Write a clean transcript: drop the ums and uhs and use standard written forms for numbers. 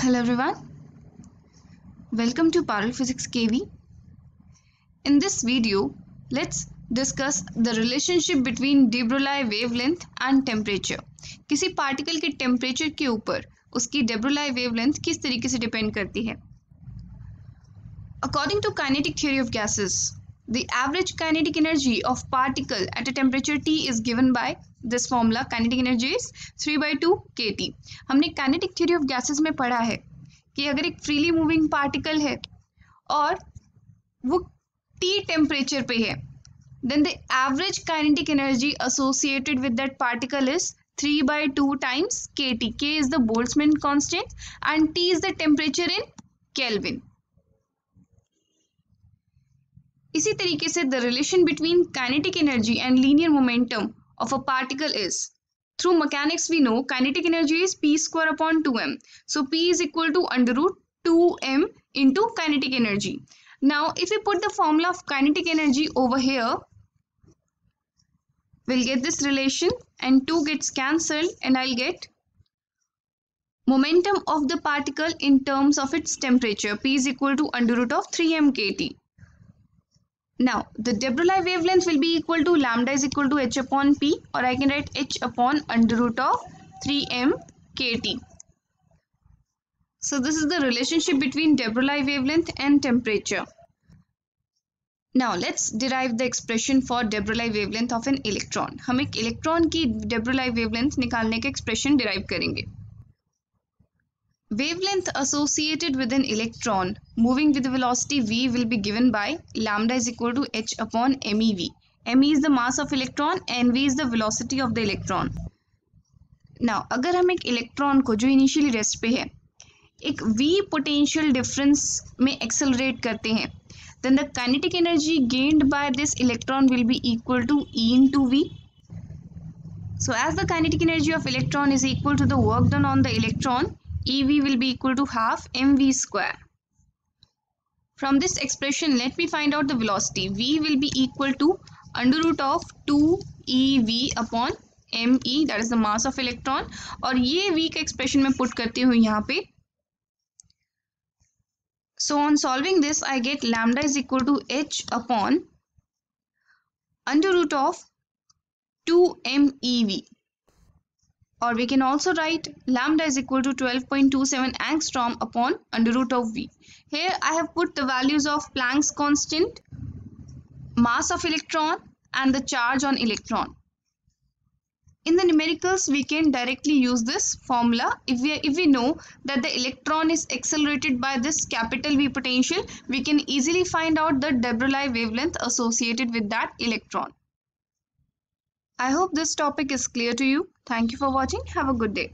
Hello everyone, welcome to Parallel Physics KV. In this video, let's discuss the relationship between de Broglie wavelength and temperature. किसी particle के temperature के ऊपर उसकी de Broglie wavelength किस तरीके से depend करती है. According to kinetic theory of gases, the average kinetic energy of particle at a temperature T is given by this formula. Kinetic energy is 3/2 kT. हमने kinetic theory of gases में पढ़ा है कि अगर एक फ्रीली मूविंग पार्टिकल है और वो T टेम्परेचर पे है, then the average kinetic energy associated with that particle is 3/2 times kT. K is the Boltzmann constant and T is the temperature in Kelvin. इसी तरीके से the relation between kinetic energy and linear momentum of a particle is, through mechanics we know kinetic energy is p square upon 2m. So p is equal to under root 2m into kinetic energy. Now if we put the formula of kinetic energy over here, we'll get this relation and 2 gets cancelled and I'll get momentum of the particle in terms of its temperature. P is equal to under root of 3m kT. Now the de Broglie wavelength will be equal to lambda is equal to h upon p, or I can write h upon under root of 3m kT. So this is the relationship between de Broglie wavelength and temperature. Now let's derive the expression for de Broglie wavelength of an electron. हम एक electron की de Broglie wavelength निकालने का expression derive करेंगे. Wavelength associated with an electron moving with velocity v will be given by lambda is equal to h upon mev. Me is the mass of electron and v is the velocity of the electron. Now अगर हम एक electron को जो initially rest पे है एक v potential difference में accelerate करते हैं, then the kinetic energy gained by this electron will be equal to E into v. So as the kinetic energy of electron is equal to the work done on the electron, EV will be equal to half mv square. From this expression, let me find out the velocity. V will be equal to under root of 2ev upon me, that is the mass of electron. और ये v का expression मैं put करती हूँ यहाँ पे. So on solving this, I get lambda is equal to h upon under root of 2mev. Or we can also write lambda is equal to 12.27 angstrom upon under root of v. Here I have put the values of Planck's constant, mass of electron and the charge on electron. In the numericals we can directly use this formula. If we know that the electron is accelerated by this capital V potential, we can easily find out the de Broglie wavelength associated with that electron. I hope this topic is clear to you. Thank you for watching. Have a good day.